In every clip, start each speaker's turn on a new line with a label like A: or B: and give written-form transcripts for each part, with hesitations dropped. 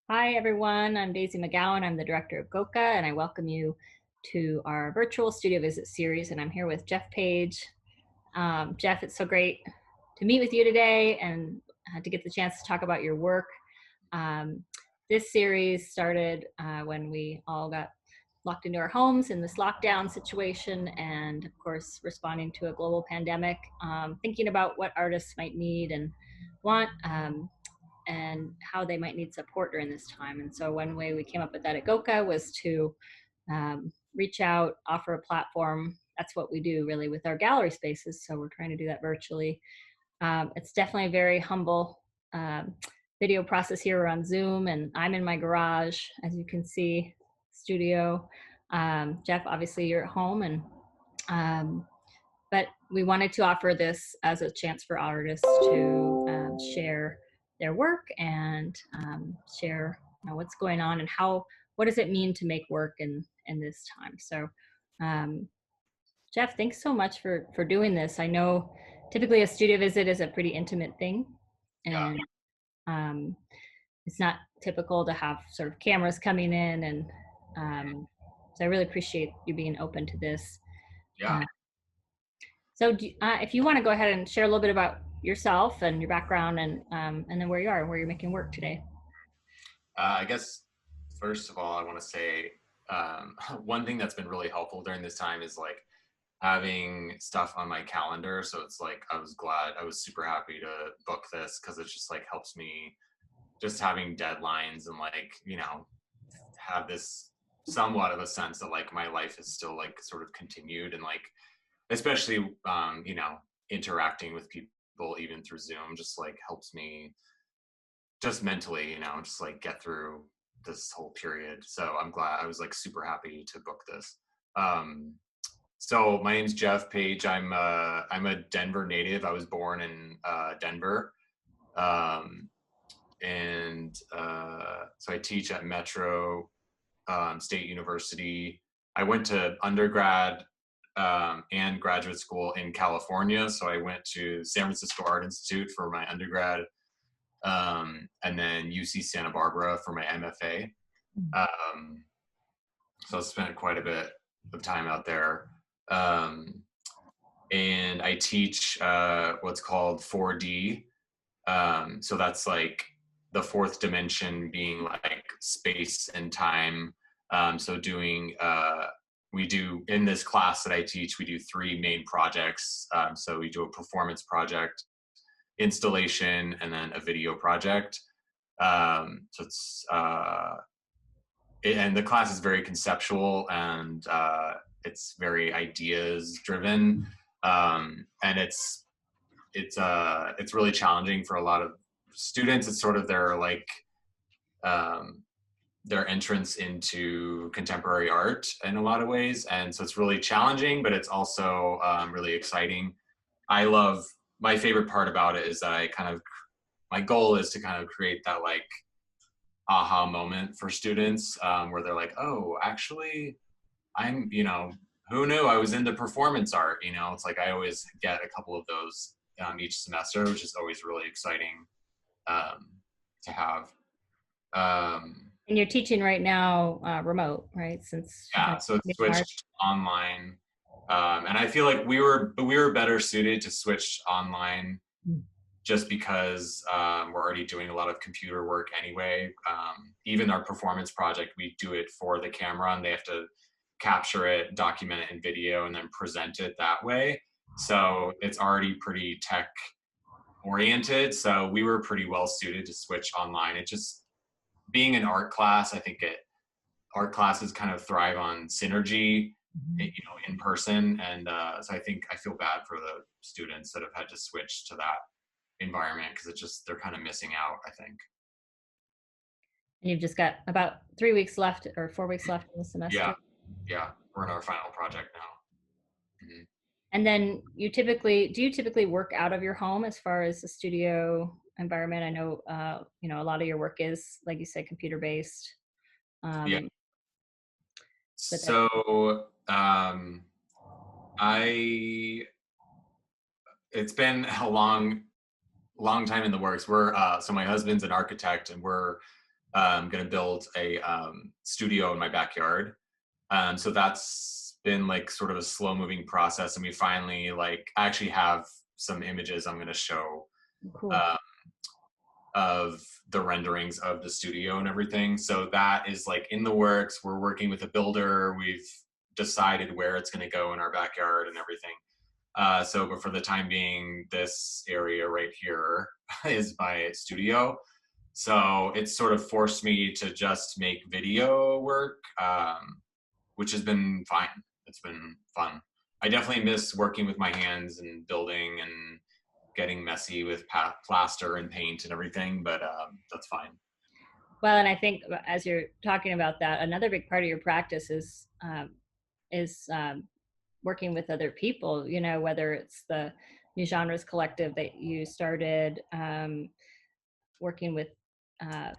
A: Hi, everyone. I'm Daisy McGowan. I'm the director of GOCA, and I welcome you to our virtual studio visit series. And I'm here with Jeff Page. Jeff, it's so great to meet with you today and to get the chance to talk about your work. Um, this series started when we all got locked into our homes in this lockdown situation, and of course, responding to a global pandemic, thinking about what artists might need and want. And how they might need support during this time. And so one way we came up with that at GOCA was to reach out, offer a platform. That's what we do really with our gallery spaces. So we're trying to do that virtually. It's definitely a very humble video process here. We're on Zoom, and I'm in my garage, as you can see, studio. Jeff, obviously you're at home, and but we wanted to offer this as a chance for artists to share their work and share what's going on and what does it mean to make work in this time. So um, Jeff, thanks so much for doing this. I know typically a studio visit is a pretty intimate thing,
B: Yeah,
A: and um, it's not typical to have sort of cameras coming in, and so I really appreciate you being open to this.
B: yeah.
A: Uh, So if you want to go ahead and share a little bit about yourself and your background and then where you are and where you're making work today.
B: I guess first of all, I want to say one thing that's been really helpful during this time is like having stuff on my calendar. So it's like I was super happy to book this because it just like helps me just having deadlines and like have this somewhat of a sense that like my life is still like sort of continued and like especially interacting with people even through Zoom just like helps me just mentally, just like get through this whole period. So I'm glad I was like super happy to book this. Um, so my name's Jeff Page. I'm a Denver native. I was born in Denver, um, and so I teach at Metro State University. I went to undergrad and graduate school in California. So I went to San Francisco Art Institute for my undergrad, and then UC Santa Barbara for my MFA. Um, so I spent quite a bit of time out there. Um, and I teach what's called 4D. So that's like the fourth dimension being like space and time. So we do in this class that I teach, we do three main projects. So we do a performance project, installation, and then a video project. So and the class is very conceptual and it's very ideas driven, and it's really challenging for a lot of students. It's sort of um, their entrance into contemporary art in a lot of ways, and so it's really challenging, but it's also really exciting. I love My favorite part about it is that my goal is to kind of create that like aha moment for students, where they're like, oh, actually, who knew I was into performance art? It's like I always get a couple of those each semester, which is always really exciting um, to have. Um,
A: And you're teaching right now remote, right? Since
B: yeah,
A: kind
B: so it's
A: of March.
B: switched online, and I feel like we were better suited to switch online just because we're already doing a lot of computer work anyway. Even our performance project, we do it for the camera and they have to capture it, document it in video, and then present it that way. So it's already pretty tech oriented. So we were pretty well suited to switch online. It just being an art class, I think art classes kind of thrive on synergy, in person. And so I feel bad for the students that have had to switch to that environment because they're kind of missing out, I think.
A: And you've just got about 3 weeks left or 4 weeks left in the
B: Yeah,
A: semester.
B: yeah, we're in our final project now. Mhm.
A: And then do you typically work out of your home as far as the studio environment? I know a lot of your work is, like you said, computer based.
B: Yeah.
A: Um, but that,
B: So I it's been a long time in the works. We're so my husband's an architect, and we're I'm going to build a studio in my backyard. So that's been like sort of a slow moving process. And we finally like actually have some images I'm going to show
A: Cool.
B: uh, of the renderings of the studio and everything. So that is like in the works. We're working with a builder. We've decided where it's going to go in our backyard and everything. But for the time being, this area right here is my studio. So it's sort of forced me to just make video work, which has been fine. It's been fun. I definitely miss working with my hands and building and getting messy with plaster and paint and everything, but that's fine.
A: Well, and I think as you're talking about that, another big part of your practice is working with other people. You know, whether it's the New Genres Collective that you started, working with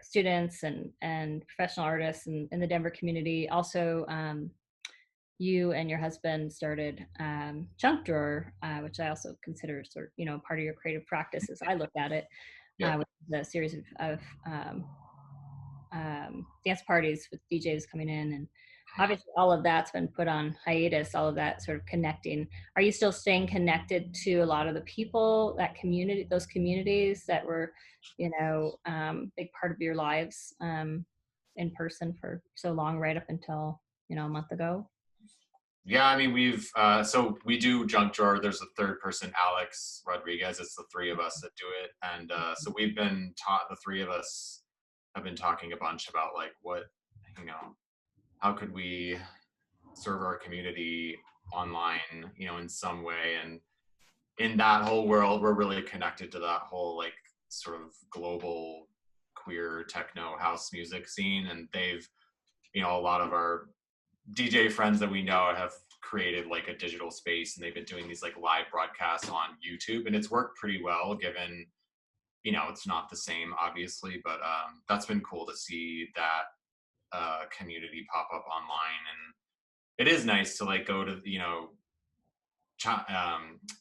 A: students and professional artists in the Denver community. Also, you and your husband started Junk Drawer, which I also consider sort of, part of your creative practice as I look at it,
B: Yeah.
A: with the series of dance parties with DJs coming in. And obviously all of that's been put on hiatus, all of that sort of connecting. Are you still staying connected to a lot of the people, that community, those communities that were, big part of your lives, in person for so long, right up until, a month ago?
B: Yeah, I mean, so we do Junk Drawer. There's a third person, Alex Rodriguez. It's the three of us that do it. And so we've been taught, the three of us have been talking a bunch about like you know, how could we serve our community online, in some way. And in that whole world, we're really connected to that whole like sort of global queer techno house music scene. And a lot of our DJ friends that we know have created like a digital space, and they've been doing these like live broadcasts on YouTube, and it's worked pretty well given, it's not the same obviously, but that's been cool to see that community pop up online. And it is nice to like go to,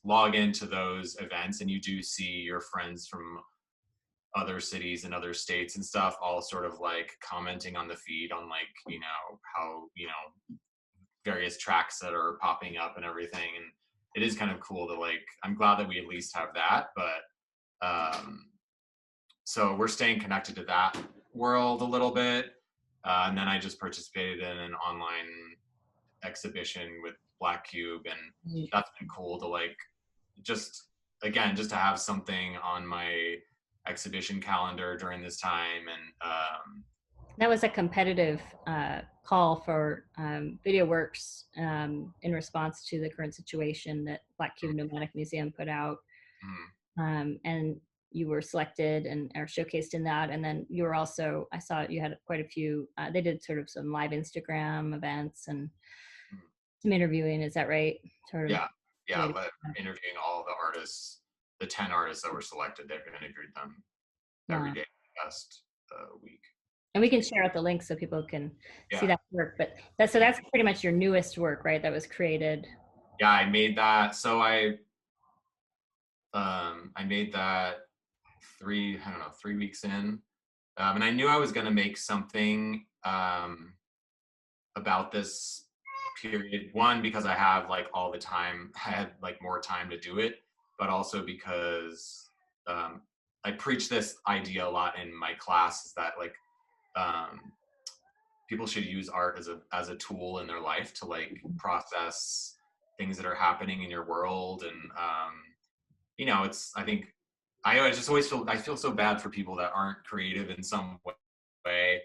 B: log into those events, and you do see your friends from other cities and other states and stuff all sort of like commenting on the feed on like, how, various tracks that are popping up and everything. And it is kind of cool to like, I'm glad that we at least have that. But so we're staying connected to that world a little bit. And then I just participated in an online exhibition with Black Cube, and that's been cool to like just just to have something on my exhibition calendar during this time. And
A: That was a competitive call for video works, in response to the current situation that Black Cube Nomadic Museum put out.
B: mm,
A: And you were selected and are showcased in that. And then you were also, I saw you had quite a few, they did sort of some live Instagram events and
B: mm.
A: some interviewing. Is that right? Sort of.
B: Yeah, yeah, but interviewing all the artists, the 10 artists that were selected, they've interviewed them every
A: Wow.
B: day the past week.
A: And we can share out the link so people can see
B: Yeah,
A: that work. But that's pretty much your newest work, right? That was created.
B: yeah, I made that. So I made that I don't know, 3 weeks in. And I knew I was gonna make something about this period. One, because I have like all the time, I had like more time to do it, but also because I preach this idea a lot in my class, is that like um, people should use art as a tool in their life to like process things that are happening in your world. And it's, I think I just always feel so bad for people that aren't creative in some way,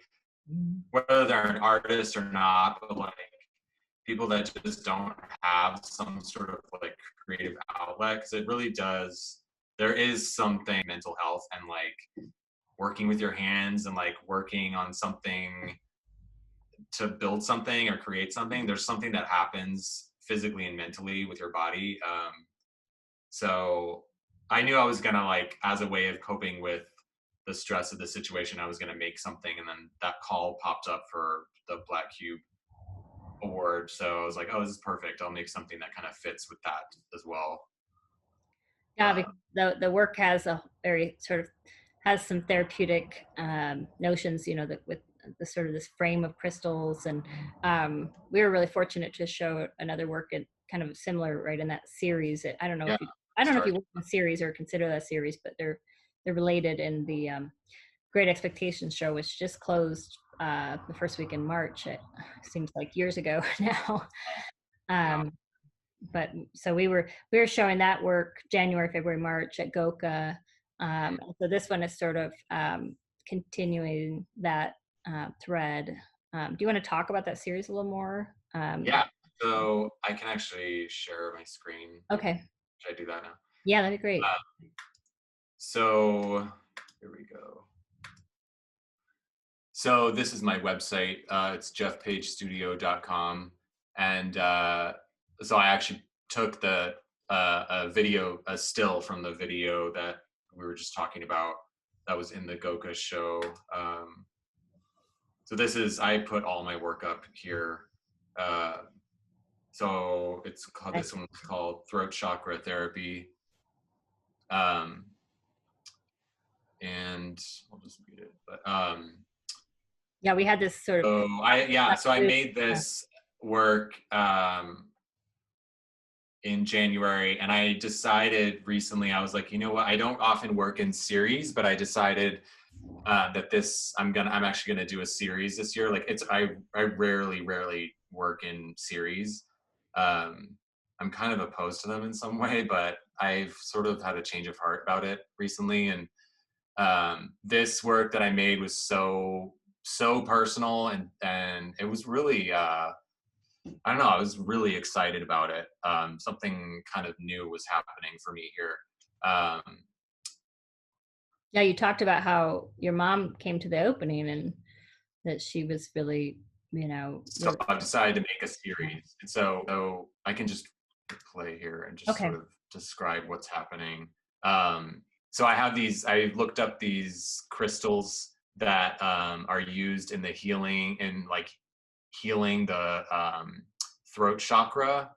B: whether they're an artist or not, but like people that just don't have some sort of like creative outlet, because it really does, there is something mental health and like working with your hands and like working on something to build something or create something. There's something that happens physically and mentally with your body. So I knew I was gonna like, as a way of coping with the stress of the situation, I was gonna make something. And then that call popped up for the Black Cube award. So I was like, oh, this is perfect. I'll make something that kind of fits with that as well.
A: Yeah, because the work has a very sort of has some therapeutic notions, you know, that with the sort of this frame of crystals. And we were really fortunate to show another work in kind of similar, right, in that series. I don't know
B: Yeah,
A: if you, I don't know if
B: start.
A: you work in series or consider that series, but they're related in the Great Expectations show, which just closed the first week in March. It seems like years ago now.
B: Wow.
A: Um, but so we were showing that work January, February, March at GOCA. So this one is sort of continuing that thread. Do you want to talk about that series a little more?
B: Yeah. So I can actually share my screen.
A: Okay.
B: Should I do that now?
A: Yeah, that'd be great.
B: So here we go. So this is my website. It's jeffpagestudio.com. And so I actually took a video, a still from the video that we were just talking about that was in the GOCA show. So this is, I put all my work up here. So it's called,
A: Okay.
B: this one's called Throat Chakra Therapy. Um, and I'll just read it. But
A: Yeah, we had this sort of
B: so I made
A: yeah.
B: this work in January, and I decided recently, I was like, you know what, I don't often work in series, but I decided that I'm actually gonna do a series this year. Like I rarely work in series. Um, I'm kind of opposed to them in some way, but I've sort of had a change of heart about it recently. And this work that I made was so personal, and it was really I don't know, I was really excited about it. Something kind of new was happening for me here. Um,
A: Yeah, you talked about how your mom came to the opening and that she was really, you know,
B: so
A: really.
B: I've decided to make a series, and so I can just play here and just sort
A: Okay.
B: of describe what's happening. So I looked up these crystals that are used in the healing, in like healing the throat chakra.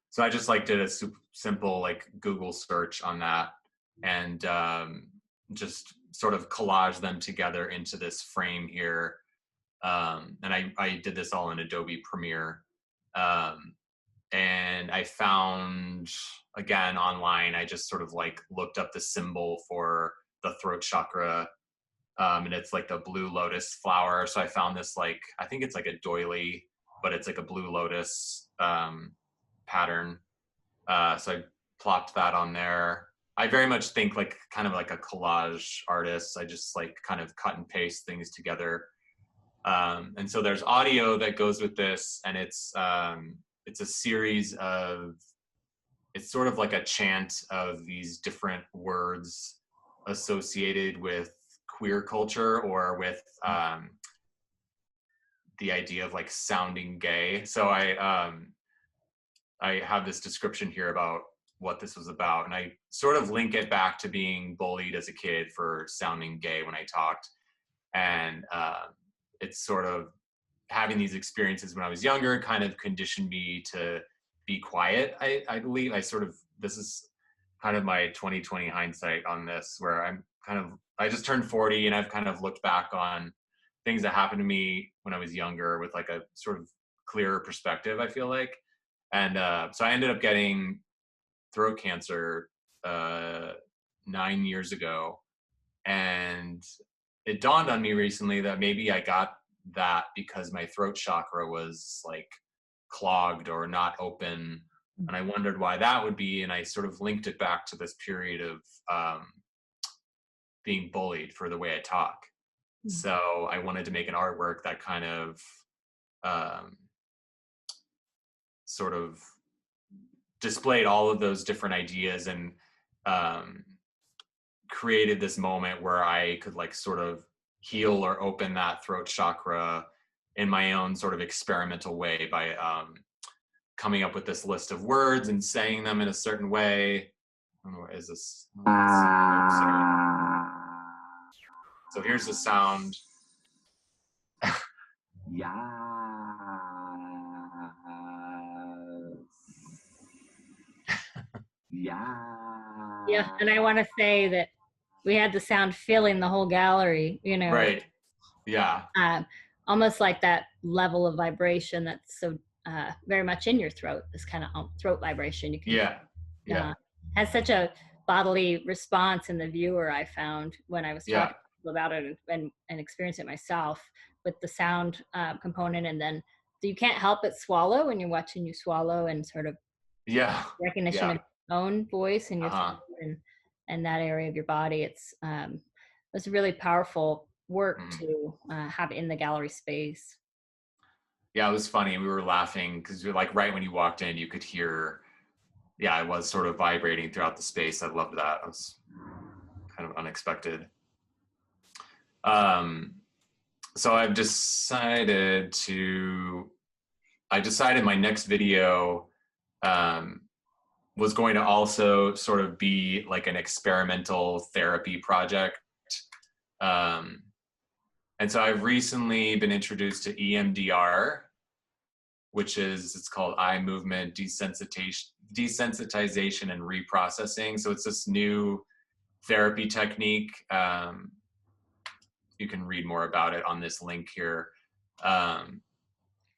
B: So I just like did a simple like Google search on that, and just sort of collage them together into this frame here. And I did this all in Adobe Premiere. Um, and I found, again, online, I just sort of like looked up the symbol for the throat chakra. And it's like the blue lotus flower. So I found this, like, I think it's like a doily, but it's like a blue lotus pattern. So I plopped that on there. I very much think like kind of like a collage artist. I just like kind of cut and paste things together. And so there's audio that goes with this, and it's a series of, it's sort of like a chant of these different words associated with queer culture, or with the idea of like sounding gay. So I have this description here about what this was about, and I sort of link it back to being bullied as a kid for sounding gay when I talked. And it's sort of having these experiences when I was younger kind of conditioned me to be quiet. I believe I sort of, this is kind of my 2020 hindsight on this, where I just turned 40, and I've kind of looked back on things that happened to me when I was younger with like a sort of clearer perspective, I feel like. And so I ended up getting throat cancer 9 years ago. And it dawned on me recently that maybe I got that because my throat chakra was like clogged or not open. And I wondered why that would be. And I sort of linked it back to this period of being bullied for the way I talk. So I wanted to make an artwork that kind of um, sort of displayed all of those different ideas, and um, created this moment where I could like sort of heal or open that throat chakra in my own sort of experimental way by coming up with this list of words and saying them in a certain way. I don't know, is this? Let's see. Oops, sorry. So here's the sound.
C: Yes. Yeah.
A: Yeah, and I want to say that we had the sound filling the whole gallery,
B: Right. Yeah.
A: um, almost like that level of vibration that's so very much in your throat, this kind of throat vibration. You can
B: Yeah. Yeah.
A: uh, has such a bodily response in the viewer. I found when I was
B: Yeah.
A: talking about it and experience it myself with the sound component, and then you can't help but swallow when you're watching you swallow, and sort of
B: Yeah.
A: recognition of
B: Yeah.
A: your own voice and your
B: Uh-huh.
A: throat and that area of your body. It's really powerful work
B: Mhm.
A: to have in the gallery space.
B: Yeah, it was funny. We were laughing because you're like right when you walked in, you could hear, yeah, it was sort of vibrating throughout the space. I loved that. It was kind of unexpected. Um, so I decided my next video um, was going to also sort of be like an experimental therapy project. Um, and so I've recently been introduced to EMDR, which is, it's called eye movement desensitization and reprocessing. So it's this new therapy technique. You can read more about it on this link here. Um,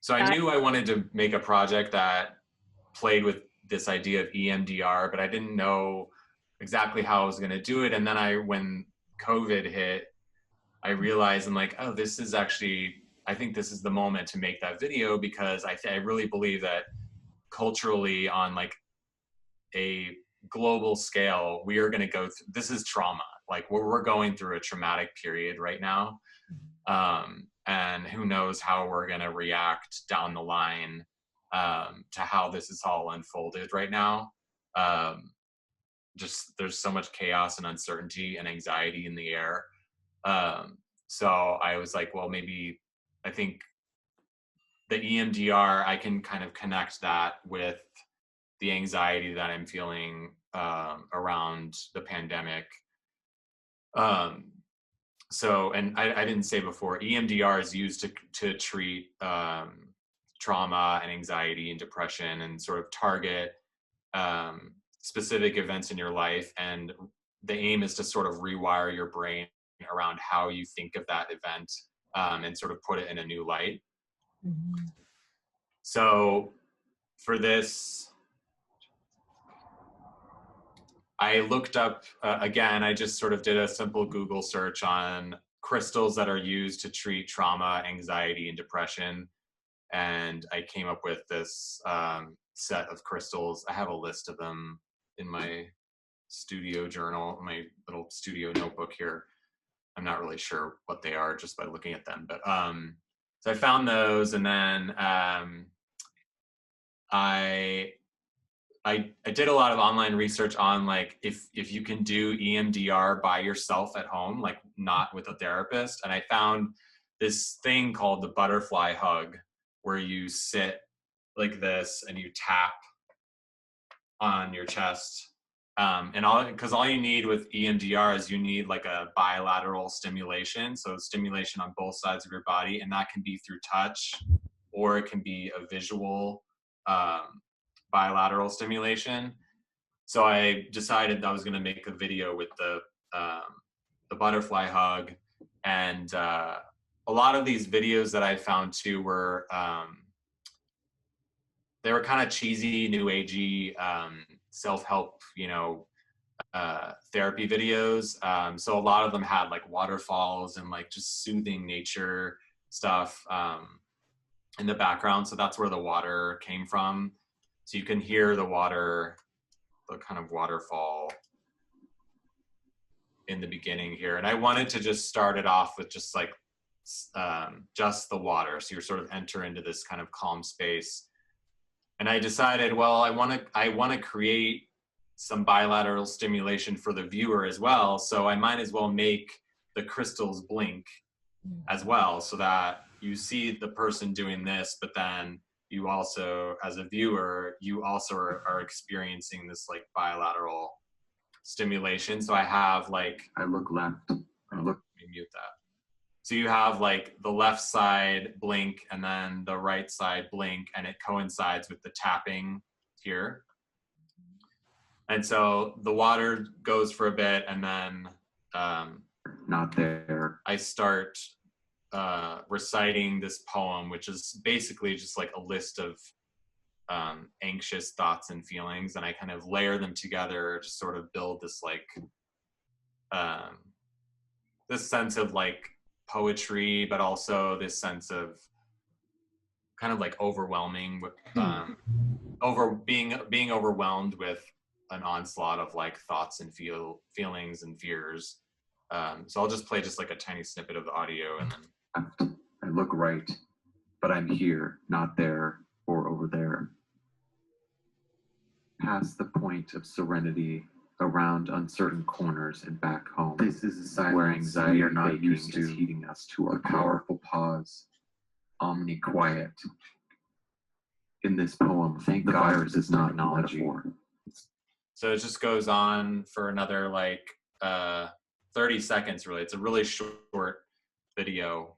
B: so I
A: I,
B: knew I wanted to make a project that played with this idea of EMDR, but I didn't know exactly how I was going to do it. And then when COVID hit, I realized I'm like, oh, this is actually, I think this is the moment to make that video, because I really believe that culturally on like a global scale, we are going to go through, this is trauma. Like we're going through a traumatic period right now. And who knows how we're going to react down the line to how this is all unfolded right now. Um, just there's so much chaos and uncertainty and anxiety in the air. Um, so I was like, well, maybe I think the EMDR, I can kind of connect that with the anxiety that I'm feeling around the pandemic. Um, and I didn't say before, EMDR is used to treat trauma and anxiety and depression, and sort of target specific events in your life. And the aim is to sort of rewire your brain around how you think of that event, and sort of put it in a new light.
A: Mhm.
B: So for this, I looked up, again, I just sort of did a simple Google search on crystals that are used to treat trauma, anxiety, and depression. And I came up with this set of crystals. I have a list of them in my studio journal, my little studio notebook here. I'm not really sure what they are just by looking at them. But so I found those, and then I I did a lot of online research on like if you can do EMDR by yourself at home, like not with a therapist. And I found this thing called the butterfly hug, where you sit like this and you tap on your chest. And all you need with EMDR is you need like a bilateral stimulation. So stimulation on both sides of your body, and that can be through touch, or it can be a visual bilateral stimulation. So I decided I was going to make a video with the butterfly hug, and a lot of these videos that I found too were they were kind of cheesy, new agey, self-help, therapy videos. So a lot of them had like waterfalls and like just soothing nature stuff in the background. So that's where the water came from. So you can hear the water, the kind of waterfall in the beginning here. And I wanted to just start it off with just like just the water. So you're sort of enter into this kind of calm space. And I decided, well, I want to create some bilateral stimulation for the viewer as well. So I might as well make the crystals blink as well, so that you see the person doing this, but then you also, as a viewer, you also are experiencing this like bilateral stimulation. So I have like, I look left. Let me mute that. So you have like the left side blink and then the right side blink, and it coincides with the tapping here. And so the water goes for a bit, and then
C: Not there.
B: I start reciting this poem, which is basically just like a list of anxious thoughts and feelings, and I kind of layer them together to sort of build this like um, this sense of like poetry, but also this sense of kind of like overwhelming, being overwhelmed with an onslaught of like thoughts and feelings and fears. So I'll just play just like a tiny snippet of the audio, and then
C: I look right, but I'm here, not there or over there. Past the point of serenity, around uncertain corners and back home. This is a silence where anxiety we are not used to, is heating us to a powerful pause, omni-quiet. In this poem, thank the God virus is not metaphor.
B: So it just goes on for another like 30 seconds. Really, it's a really short video,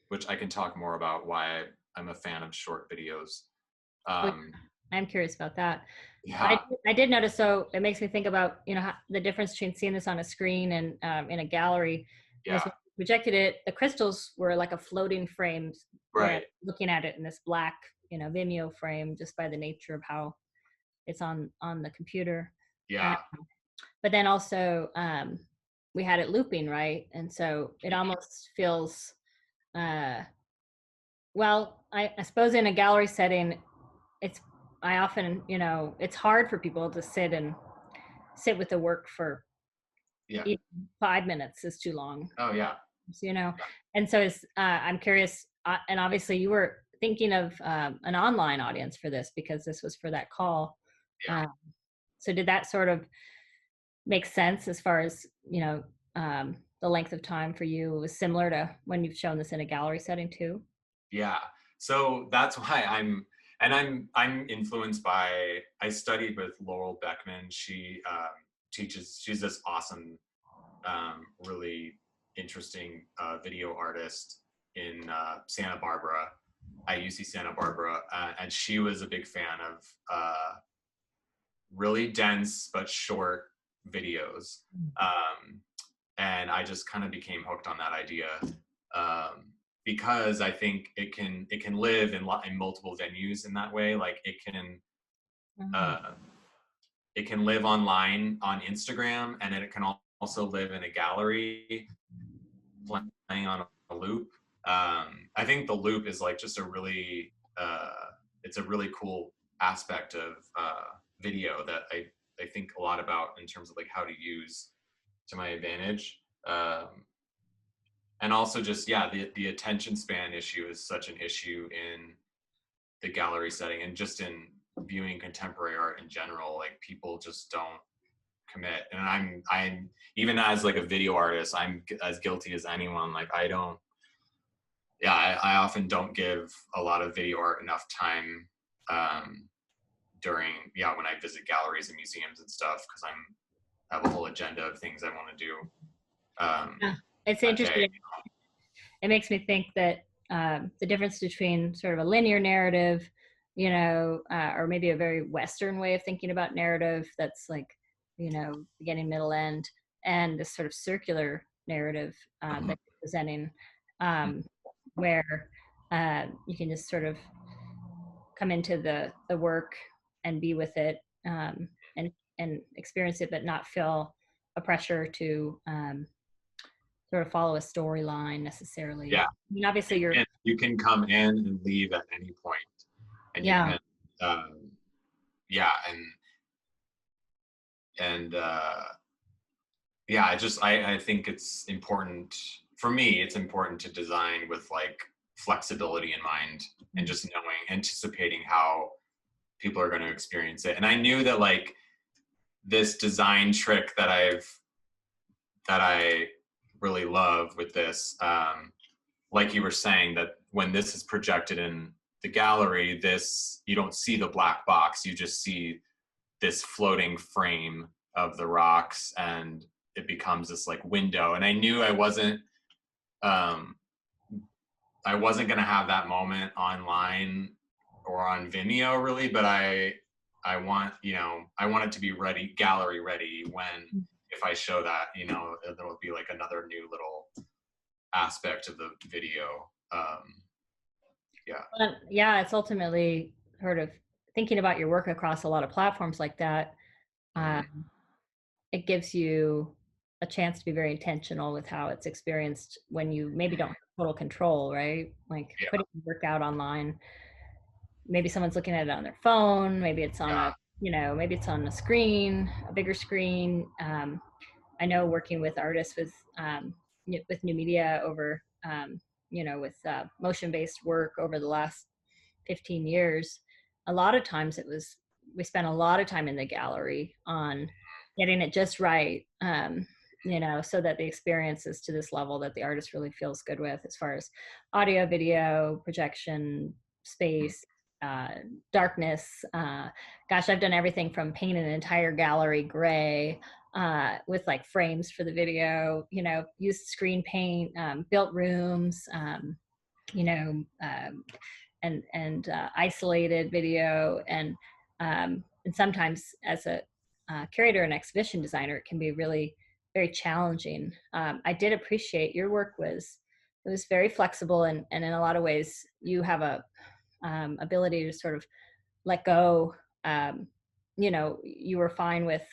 B: which I can talk more about why I'm a fan of short videos.
A: I'm curious about that.
B: Yeah.
A: I did notice, so it makes me think about, the difference between seeing this on a screen and in a gallery.
B: Yeah.
A: When we projected it, the crystals were like a floating frame.
B: Right.
A: Looking at it in this black, Vimeo frame, just by the nature of how it's on the computer.
B: Yeah.
A: But then also, we had it looping, right? And so it almost feels, well, I suppose in a gallery setting, I often, it's hard for people to sit with the work for 5 minutes is too long.
B: Oh yeah.
A: And so I'm curious, and obviously you were thinking of an online audience for this because this was for that call.
B: Yeah.
A: So did that sort of make sense as far as, the length of time for you was similar to when you've shown this in a gallery setting too?
B: Yeah. So that's why I'm influenced by, I studied with Laurel Beckman. She she's this awesome, really interesting video artist in Santa Barbara, at UC Santa Barbara. And she was a big fan of really dense but short videos. And I just kind of became hooked on that idea. Because I think it can live in multiple venues in that way. Like it can live online on Instagram, and then it can also live in a gallery playing on a loop. I think the loop is like just a really it's a really cool aspect of video that I think a lot about in terms of like how to use to my advantage. And also just, the attention span issue is such an issue in the gallery setting, and just in viewing contemporary art in general. Like people just don't commit. And I'm even as like a video artist, I'm as guilty as anyone. Like I often don't give a lot of video art enough time during, when I visit galleries and museums and stuff, because I have a whole agenda of things I want to do.
A: It's interesting. It makes me think that the difference between sort of a linear narrative, or maybe a very Western way of thinking about narrative that's like, beginning, middle, end, and this sort of circular narrative that you're presenting, where you can just sort of come into the work and be with it, and experience it, but not feel a pressure to sort of follow a storyline necessarily.
B: Yeah.
A: I mean, obviously
B: you can come in and leave at any point, and you can, I think it's important for me. It's important to design with like flexibility in mind, and just anticipating how people are going to experience it. And I knew that like this design trick that I really love with this, like you were saying, that when this is projected in the gallery, you don't see the black box, you just see this floating frame of the rocks, and it becomes this like window. And I knew I wasn't going to have that moment online or on Vimeo really, but I want it to be ready, gallery ready, when if I show that, you know, there'll be like another new little aspect of the video. Yeah.
A: Yeah, it's ultimately sort of thinking about your work across a lot of platforms like that.
B: Mhm.
A: Um, it gives you a chance to be very intentional with how it's experienced when you maybe don't have total control, right? Like
B: Yeah.
A: putting your work out online, maybe someone's looking at it on their phone, maybe it's on
B: Yeah.
A: a, maybe it's on a screen, a bigger screen. I know working with artists with new media over, with motion-based work over the last 15 years, a lot of times we spent a lot of time in the gallery on getting it just right, so that the experience is to this level that the artist really feels good with, as far as audio, video, projection,
B: Mhm.
A: space, uh, darkness. Gosh, I've done everything from paint an entire gallery gray with like frames for the video, used screen paint, built rooms, you know, um, and isolated video, and sometimes as a curator and exhibition designer, it can be really very challenging. I did appreciate your work was very flexible, and in a lot of ways you have a ability to sort of let go. um, you were fine with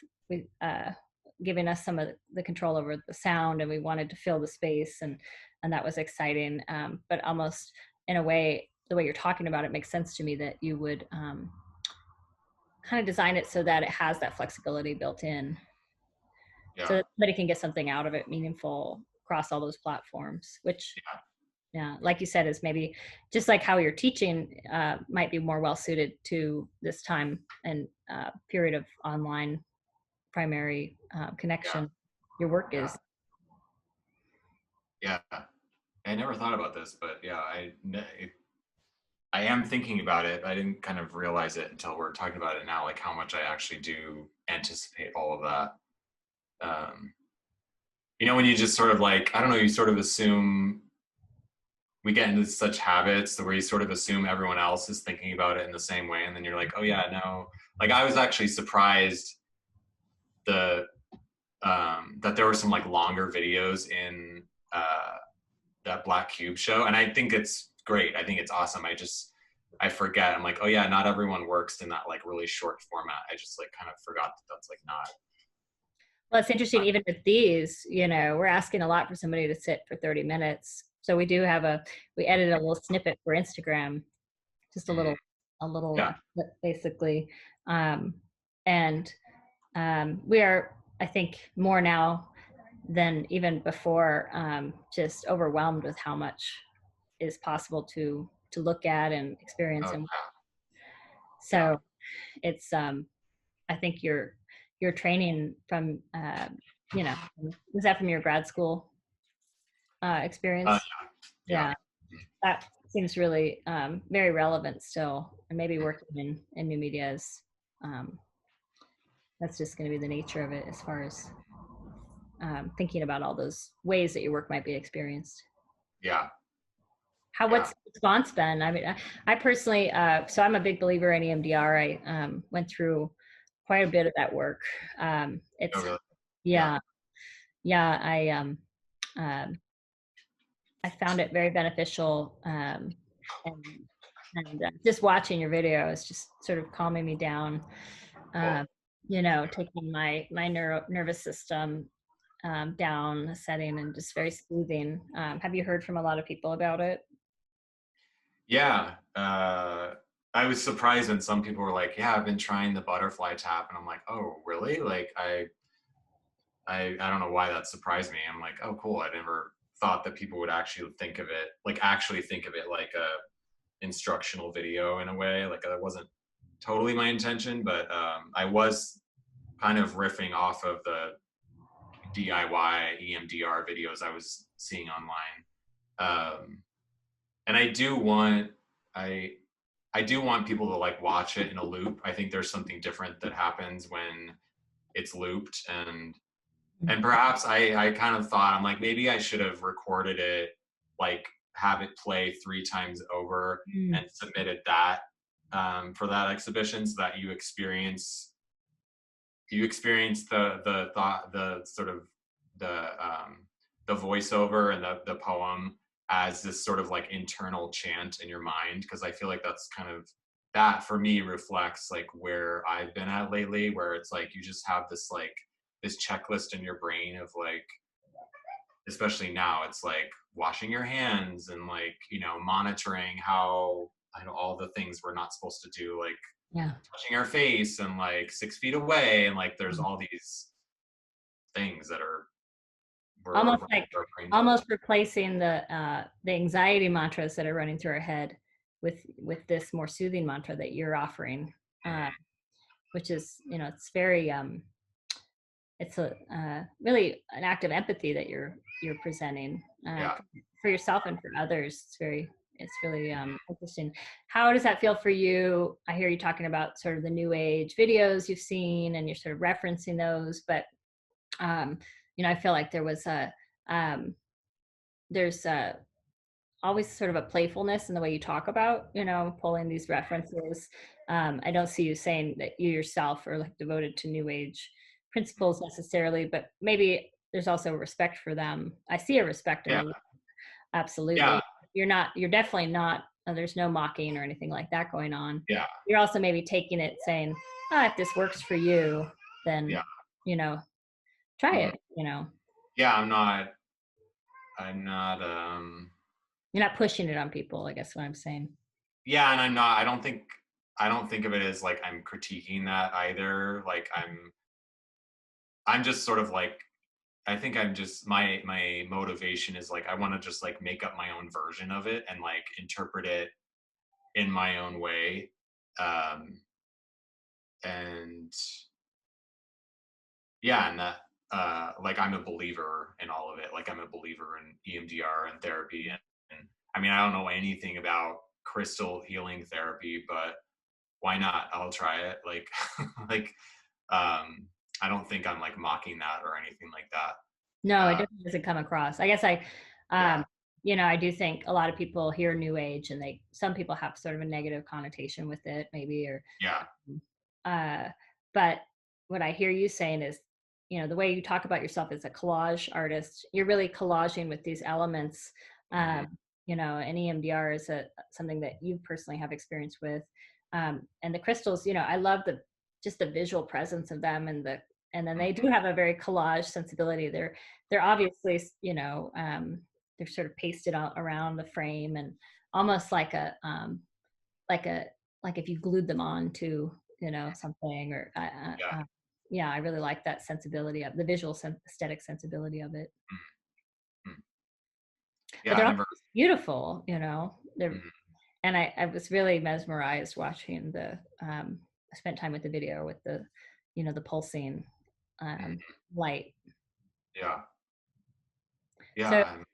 A: giving us some of the control over the sound, and we wanted to fill the space, and that was exciting. But almost in a way, the way you're talking about it makes sense to me, that you would kind of design it so that it has that flexibility built in, so
B: Yeah.
A: that somebody can get something out of it meaningful across all those platforms, which,
B: Yeah.
A: yeah, like you said, is maybe just like how you're teaching might be more well suited to this time and period of online primary
B: Yeah.
A: connection. Your work
B: Yeah.
A: is.
B: Yeah. I never thought about this, but yeah, I am thinking about it. I didn't kind of realize it until we're talking about it now, like how much I actually do anticipate all of that. You know, when you just sort of like, I don't know, you sort of assume we get into such habits where you sort of assume everyone else is thinking about it in the same way. And then you're like, oh yeah, no. Like I was actually surprised the that there were some like longer videos in uh, that Black Cube show. And I think it's great. I think it's awesome. I forget. I'm like, oh yeah, not everyone works in that like really short format. I just like kind of forgot that that's like not.
A: Well, it's interesting, even with these, we're asking a lot for somebody to sit for 30 minutes. So we edit a little snippet for Instagram, just
B: Mm,
A: a little
B: yeah.
A: clip, basically. And we are, I think, more now than even before, just overwhelmed with how much is possible to look at and experience.
B: Oh
A: And
B: yeah.
A: so it's, I think your training from, was that from your grad school
B: Yeah.
A: experience?
B: Yeah.
A: Yeah, that seems really very relevant still, and maybe working in new media is, um, that's just going to be the nature of it, as far as thinking about all those ways that your work might be experienced.
B: Yeah.
A: What's
B: Yeah.
A: the response been? I mean, I personally, so I'm a big believer in EMDR. I went through quite a bit of that work.
B: Oh
A: It's,
B: really? Yeah.
A: yeah, yeah. Um, I found it very beneficial, and just watching your video is just sort of calming me down.
B: Cool.
A: Um, taking my nervous system down a setting, and just very soothing. Have you heard from a lot of people about it?
B: Yeah. I was surprised when some people were like, "Yeah, I've been trying the butterfly tap," and I'm like, "Oh, really?" Like, I don't know why that surprised me. I'm like, "Oh, cool." I never thought that people would actually think of it like a instructional video in a way. Like that wasn't totally my intention, but I was kind of riffing off of the DIY EMDR videos I was seeing online. And I I do want people to like watch it in a loop. I think there's something different that happens when it's looped, and perhaps I kind of thought, I'm like, maybe I should have recorded it, like have it play 3 times over
A: Mm.
B: and submitted that for that exhibition, so that you experience you experience the thought, the sort of the voiceover and the poem as this sort of like internal chant in your mind, because I feel like that's kind of, that for me reflects like where I've been at lately, where it's like you just have this like this checklist in your brain of like, especially now, it's like washing your hands and like, you know, monitoring how, I know, all the things we're not supposed to do, like
A: Yeah.
B: touching our face and like 6 feet away, and like there's all these things that are, we're
A: Almost like
B: our brains all the
A: almost replacing the anxiety mantras that are running through our head with this more soothing mantra that you're offering,
B: time.
A: which is, you know, it's very it's a really an act of empathy that you're presenting,
B: Yeah.
A: for yourself and for others. It's really interesting. How does that feel for you? I hear you talking about sort of the new age videos you've seen and you're sort of referencing those, but you know, I feel like um, there's always sort of a playfulness in the way you talk about, you know, pulling these references. I don't see you saying that you yourself are like devoted to new age principles necessarily, but maybe there's also a respect for them. I see a respect in
B: Yeah.
A: the, absolutely.
B: Yeah.
A: You're definitely not, there's no mocking or anything like that going on.
B: Yeah.
A: You're also maybe taking it saying, ah, if this works for you, then,
B: Yeah.
A: you know, try
B: Mhm.
A: it, you know.
B: Yeah. I'm not
A: You're not pushing it on people, I guess what I'm saying.
B: yeah, and I don't think of it as like I'm critiquing that either. Like I'm just sort of like, I think I'm just, my motivation is like I want to just like make up my own version of it and like interpret it in my own way. Um and yeah, and that like I'm a believer in all of it. Like I'm a believer in EMDR and therapy, and I mean I don't know anything about crystal healing therapy, but why not? I'll try it. Like like I don't think I'm like mocking that or anything like that.
A: No, it
B: Uh
A: definitely doesn't come across. I guess
B: yeah.
A: you know, I do think a lot of people hear New Age and some people have sort of a negative connotation with it, maybe, or
B: Yeah.
A: uh, but what I hear you saying is, you know, the way you talk about yourself as a collage artist, you're really collaging with these elements.
B: Mhm.
A: You know, and EMDR is something that you personally have experience with, and the crystals. You know, I love just the visual presence of them, and then they do
B: Mhm.
A: have a very collage sensibility. They're obviously, you know, they're sort of pasted out around the frame and almost like a like if you glued them on to, you know, something, or
B: Yeah.
A: yeah, I really like that sensibility of the visual aesthetic sensibility of it.
B: Mhm.
A: But
B: Yeah, I
A: they're also
B: never.
A: beautiful, you know. They're
B: Mhm.
A: and I was really mesmerized watching I spent time with the video with the, you know, the pulsing um,
B: Mhm.
A: light.
B: Yeah. Yeah.
A: So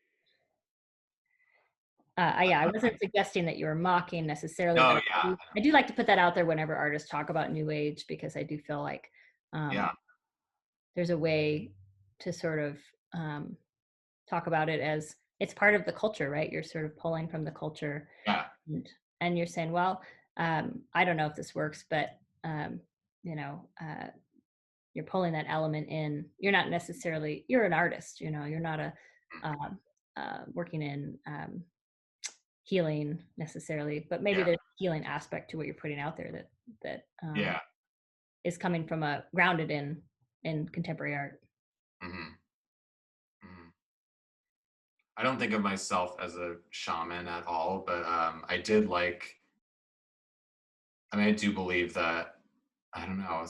A: yeah, I wasn't suggesting that you were mocking necessarily,
B: No,
A: but
B: yeah.
A: I do like to put that out there whenever artists talk about new age, because I do feel like um,
B: Yeah.
A: there's a way to sort of um, talk about it as it's part of the culture, right? You're sort of pulling from the culture,
B: Yeah.
A: and, and you're saying, well, I don't know if this works, but you know, you're pulling that element in. You're not necessarily, you're an artist, you know, you're not a
B: Mhm.
A: um, working in healing necessarily, but maybe
B: Yeah.
A: there's a healing aspect to what you're putting out there that
B: Yeah.
A: is coming from a grounded in contemporary art.
B: Mhm. Mhm. I don't think of myself as a shaman at all, but I did like, I mean, I do believe that, I don't know,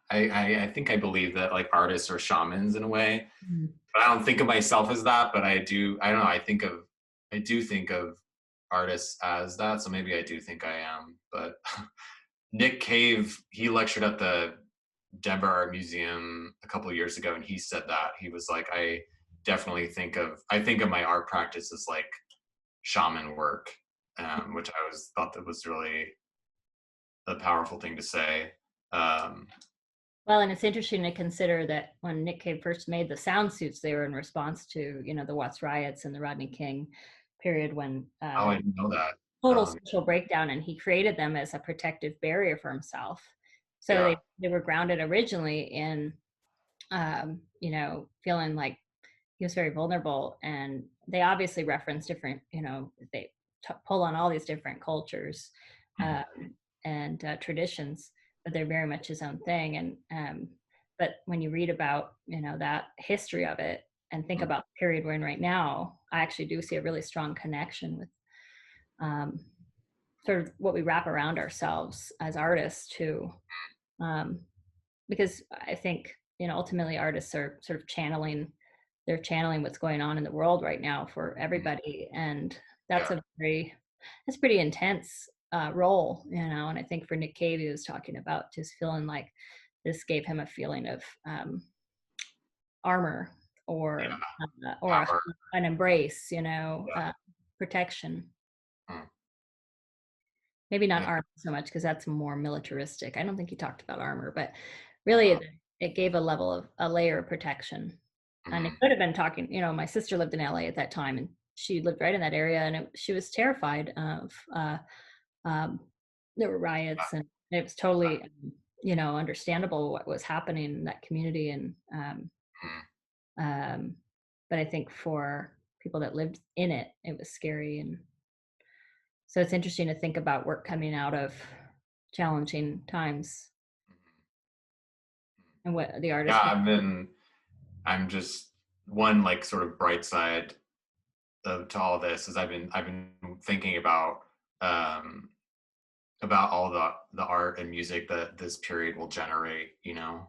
B: I think I believe that like artists are shamans in a way,
A: Mm.
B: but I don't think of myself as that, but I don't know, I do think of artists as that, so maybe I do think I am, but Nick Cave, he lectured at the Denver Art Museum a couple of years ago, and he said that he was like, I think of my art practice as like shaman work, which I was thought that was really a powerful thing to say. Um,
A: Well, and it's interesting to consider that when Nick Cave first made the sound suits, they were in response to, you know, the Watts riots and the Rodney King period, when
B: oh,
A: there
B: I
A: was
B: didn't know that.
A: total
B: Um,
A: social breakdown, and he created them as a protective barrier for himself. So
B: Yeah.
A: they were grounded originally in, you know, feeling like he was very vulnerable, and they obviously reference different, you know, they pull on all these different cultures
B: Mhm.
A: and traditions, but they're very much his own thing. And but when you read about, you know, that history of it and think
B: Mhm.
A: about the period we're in right now, I actually do see a really strong connection with um, sort of what we wrap around ourselves as artists too, um, because I think, you know, ultimately artists are sort of channeling, they're channeling what's going on in the world right now for everybody, and that's
B: Yeah.
A: a very, that's pretty intense role, you know. And I think for Nick Cave, he was talking about just feeling like this gave him a feeling of armor or
B: Power.
A: an embrace, you know,
B: Yeah.
A: protection.
B: Mm.
A: Maybe not
B: Yeah.
A: armor so much because that's more militaristic. I don't think he talked about armor, but really
B: Uh-huh.
A: it gave a level of a layer of protection. And it
B: Mhm.
A: could have been talking, you know, my sister lived in LA at that time, and she lived right in that area, and she was terrified of um, there were riots, and it was totally, you know, understandable what was happening in that community. And
B: Mhm.
A: um, but I think for people that lived in it, it was scary. And so it's interesting to think about work coming out of challenging times and what the
B: Yeah,
A: artist can.
B: I'm just one like sort of bright side to all this is I've been thinking um about all the art and music that this period will generate, you know.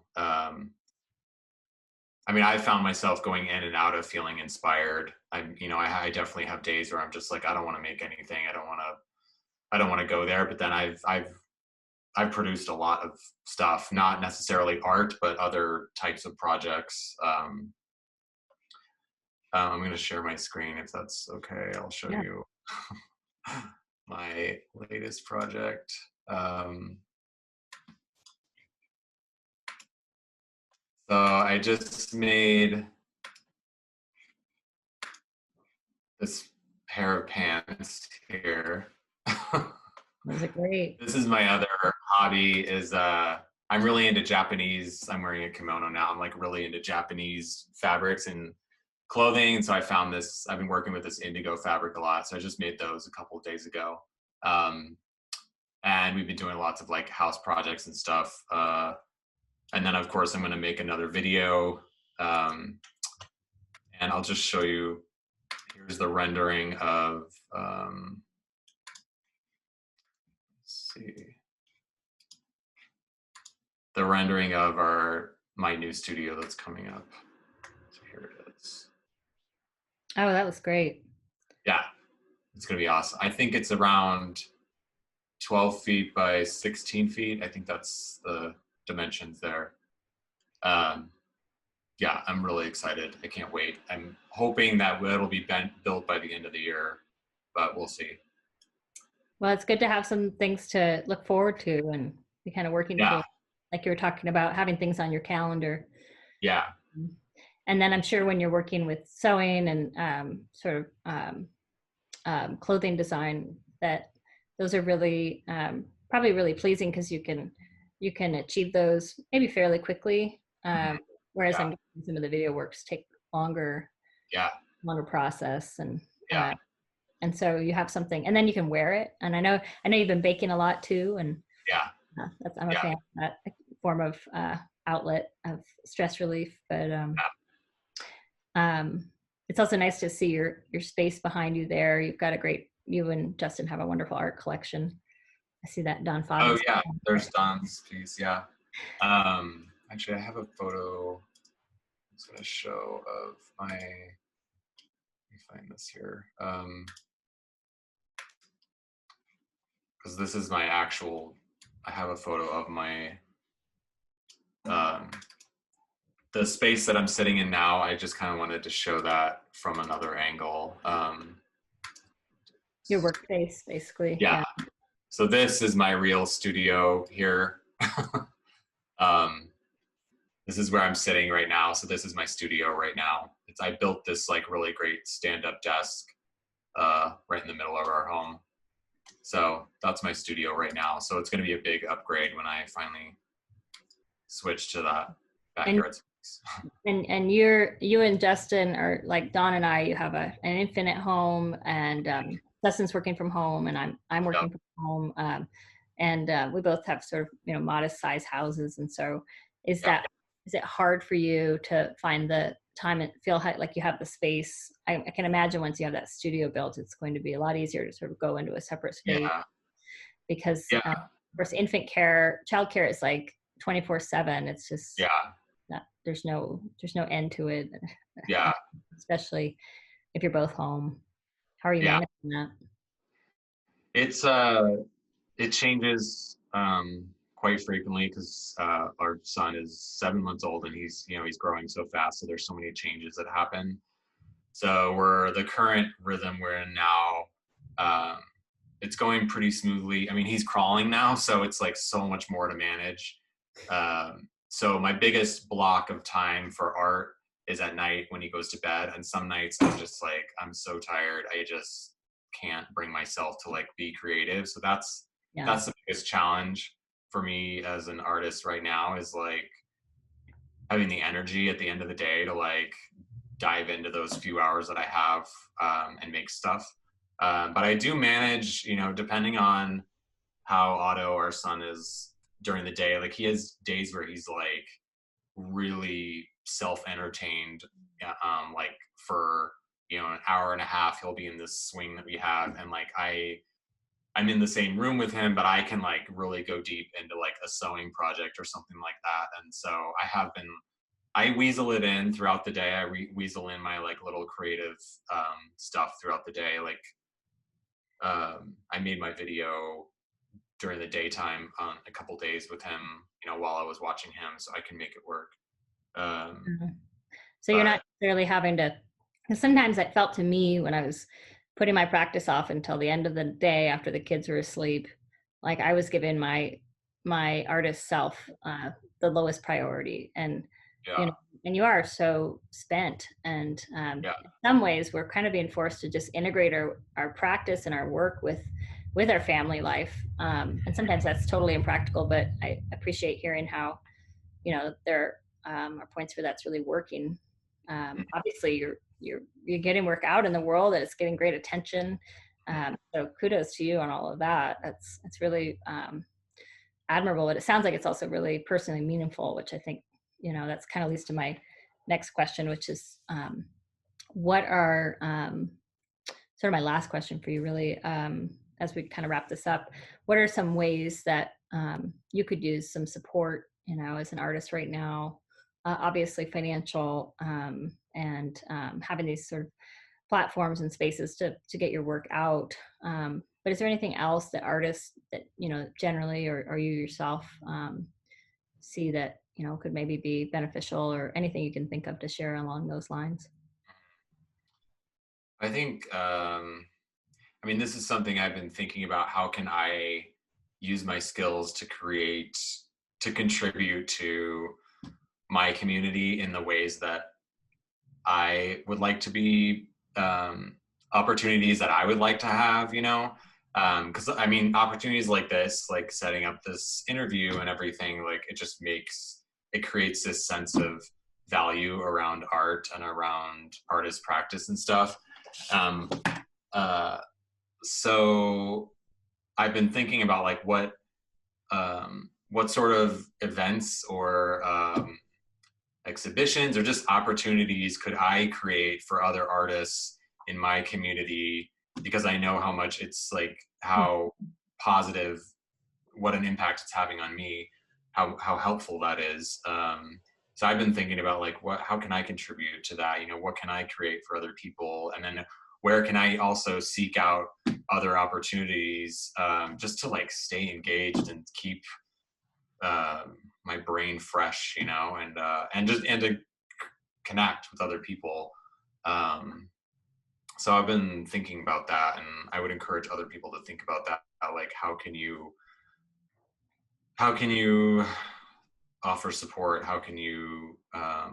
B: I mean, I found myself going in and out of feeling inspired. I definitely have days where I'm just like, I don't want to make anything. I don't want to go there. But then I've produced a lot of stuff, not necessarily art, but other types of projects. I'm going to share my screen if that's okay. I'll show
A: Yeah.
B: you my latest project. Um, so I just made this pair of pants here.
A: Those are great.
B: This is my other hobby is I'm really into Japanese. I'm wearing a kimono now. I'm like really into Japanese fabrics and clothing. So I found this, I've been working with this indigo fabric a lot. So I just made those a couple of days ago. Um, and we've been doing lots of like house projects and stuff. And then of course I'm going to make another video. Um, and I'll just show you, here's the rendering of, let's see, the rendering of my new studio that's coming up. So here it is.
A: Oh, that was great.
B: Yeah, it's gonna be awesome. I think it's around 12 feet by 16 feet. I think that's the dimensions there. Um, yeah, I'm really excited. I can't wait. I'm hoping that it'll be built by the end of the year, but we'll see.
A: Well, it's good to have some things to look forward to and be kind of working
B: Yeah,
A: toward, like you were talking about, having things on your calendar.
B: yeah,
A: And then I'm sure when you're working with sewing and sort of clothing design, that those are really probably really pleasing because you can achieve those maybe fairly quickly.
B: mhm,
A: Whereas
B: yeah,
A: I'm guessing some of the video works take longer,
B: yeah,
A: longer process,
B: yeah,
A: and so you have something, and then you can wear it. And I know you've been baking a lot too, and
B: yeah,
A: I'm a
B: yeah,
A: fan of that form of outlet of stress relief. But um, it's also nice to see your space behind you there. You've got a great, you and Justin have a wonderful art collection. I see that Don
B: Oh
A: Fagen's.
B: yeah, there's Don's piece. Yeah. Actually, I have a photo. I was gonna show of my. Let me find this here. Because this is my actual. I have a photo of my um, the space that I'm sitting in now. I just kind of wanted to show that from another angle.
A: Your workspace, basically.
B: Yeah.
A: Yeah.
B: So this is my real studio here. um, this is where I'm sitting right now. So this is my studio right now. I built this like really great stand-up desk right in the middle of our home. So that's my studio right now. So it's going to be a big upgrade when I finally switch to that
A: And
B: backyard space.
A: and you and Justin, or like Don and I, you have an infinite home, and Justin's working from home, and I'm
B: Yep.
A: working from home, and we both have sort of, you know, modest size houses. And so is
B: Yep.
A: is it hard for you to find the time and feel like you have the space? I can imagine once you have that studio built, it's going to be a lot easier to sort of go into a separate space,
B: Yeah.
A: because
B: Yeah.
A: of course child care is like 24/7. It's just
B: Yeah.
A: there's no end to it.
B: Yeah.
A: Especially if you're both home. How are you
B: Yeah.
A: managing that?
B: It's it changes quite frequently because our son is 7 months old and he's growing so fast. So there's so many changes that happen. So the current rhythm we're in now, um, it's going pretty smoothly. I mean, he's crawling now, so it's like so much more to manage. So my biggest block of time for art is at night when he goes to bed. And some nights I'm so tired. I just can't bring myself to like be creative. So that's the biggest challenge for me as an artist right now, is like having the energy at the end of the day to like dive into those few hours that I have and make stuff. But I do manage, depending on how Otto, our son, is during the day. Like he has days where he's like really self-entertained, like for an hour and a half he'll be in this swing that we have, and like I'm in the same room with him, but I can like really go deep into like a sewing project or something like that. And so I weasel it in throughout the day. I weasel in my like little creative stuff throughout the day. Like I made my video during the daytime on a couple days with him, while I was watching him, so I can make it work.
A: So you're not necessarily having to, because sometimes it felt to me when I was putting my practice off until the end of the day after the kids were asleep, like I was giving my artist self the lowest priority. And
B: yeah.
A: And you are so spent, and in some ways we're kind of being forced to just integrate our practice and our work with our family life, and sometimes that's totally impractical, but I appreciate hearing how there are points where that's really working. Obviously you're getting work out in the world, and it's getting great attention, so kudos to you on all of that. It's really admirable, but it sounds like it's also really personally meaningful, which I think that's kind of leads to my next question, which is what are sort of my last question for you, really, as we kind of wrap this up. What are some ways that you could use some support, as an artist right now? Obviously financial, and having these sort of platforms and spaces to get your work out. But is there anything else that artists that, generally, or you yourself see that, could maybe be beneficial, or anything you can think of to share along those lines?
B: I think, this is something I've been thinking about. How can I use my skills to contribute to my community in the ways that I would like to be, opportunities that I would like to have, because opportunities like this, like setting up this interview and everything, like it creates this sense of value around art and around artist practice and stuff. So I've been thinking about like what sort of events or exhibitions or just opportunities could I create for other artists in my community, because I know how much it's like how positive, what an impact it's having on me, how helpful that is. So I've been thinking about like how can I contribute to that? What can I create for other people? And then where can I also seek out other opportunities, just to like stay engaged and keep my brain fresh, and to connect with other people. So I've been thinking about that, and I would encourage other people to think about that. Like, how can you offer support? How can you,
A: I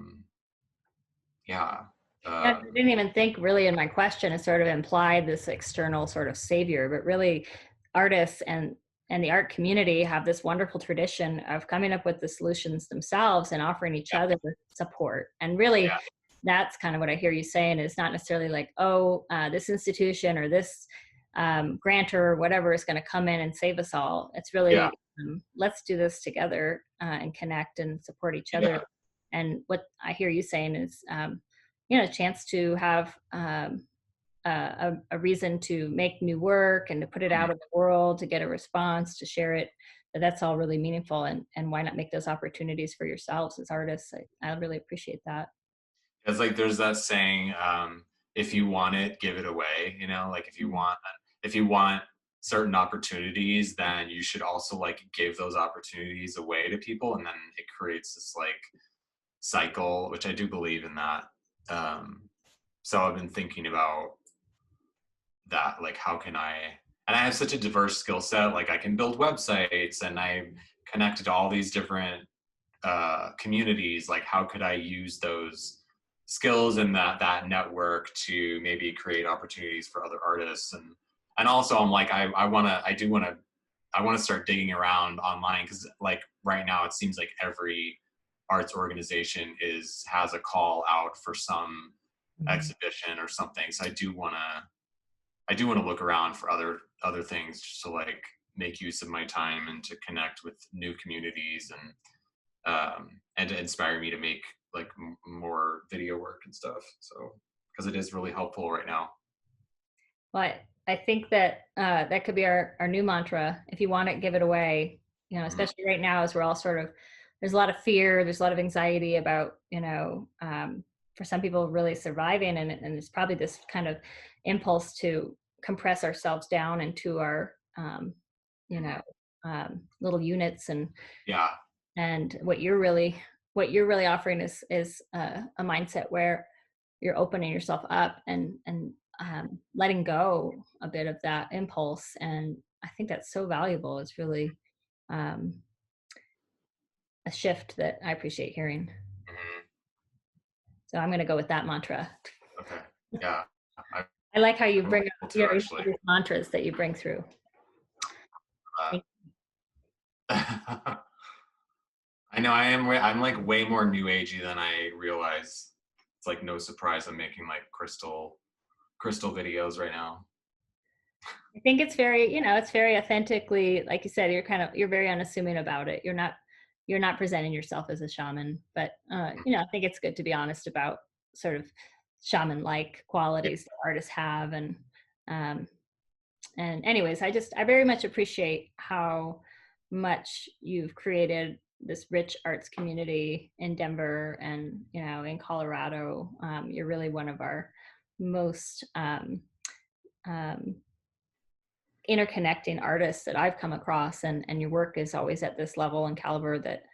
A: didn't even think really in my question to sort of imply this external sort of savior, but really artists and the art community have this wonderful tradition of coming up with the solutions themselves and offering each other support. And really, that's kind of what I hear you saying, is not necessarily like, oh, this institution or this grantor or whatever is going to come in and save us all. It's really, let's do this together and connect and support each other. And what I hear you saying is, a chance to have a reason to make new work and to put it out in the world, to get a response, to share it. That's all really meaningful. And why not make those opportunities for yourselves as artists? I really appreciate that.
B: It's like there's that saying, if you want it, give it away. Like if you want certain opportunities, then you should also like give those opportunities away to people, and then it creates this like cycle, which I do believe in that. So I've been thinking about that, like how can and I have such a diverse skill set, like I can build websites and I'm connected to all these different communities. Like how could I use those skills and that network to maybe create opportunities for other artists? And also I'm like I want to start digging around online, because like right now it seems like every arts organization has a call out for some exhibition or something. So I do want to look around for other things, just to like make use of my time and to connect with new communities, and to inspire me to make like more video work and stuff. So because it is really helpful right now.
A: Well, I think that that could be our new mantra. If you want it, give it away. Especially right now, as we're all sort of, there's a lot of fear, there's a lot of anxiety about, for some people really surviving, and it's probably this kind of impulse to compress ourselves down into our little units. And what you're really offering is a mindset where you're opening yourself up and letting go a bit of that impulse. And I think that's so valuable. It's really a shift that I appreciate hearing. So I'm going to go with that mantra.
B: Okay. Yeah.
A: I like how you bring up your mantras that you bring through.
B: I know I'm like way more new agey than I realize. It's like no surprise I'm making like crystal videos right now.
A: I think it's very, it's very authentically, like you said, you're very unassuming about it. You're not presenting yourself as a shaman, but I think it's good to be honest about sort of shaman-like qualities that artists have. And anyways, I very much appreciate how much you've created this rich arts community in Denver and, in Colorado. You're really one of our most interconnecting artists that I've come across, and your work is always at this level and caliber that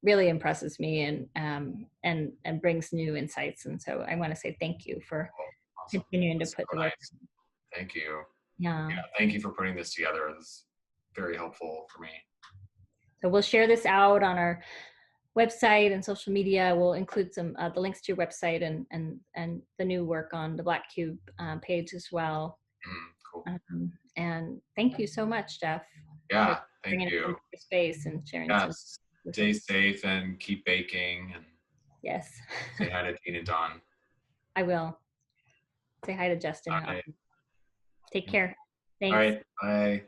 A: really impresses me and brings new insights. And so I want to say thank you for continuing to put the work.
B: Thank you.
A: Yeah.
B: Thank you for putting this together. It's very helpful for me.
A: So we'll share this out on our website and social media. We'll include some the links to your website and the new work on the Black Cube page as well.
B: Cool.
A: And thank you so much, Jeff.
B: Yeah, thank you.
A: Your space and sharing.
B: Yes. Stay safe and keep baking. And
A: yes.
B: Say hi to Dean and Don.
A: I will. Say hi to Justin.
B: Bye.
A: Take care. Thanks.
B: All right. Bye.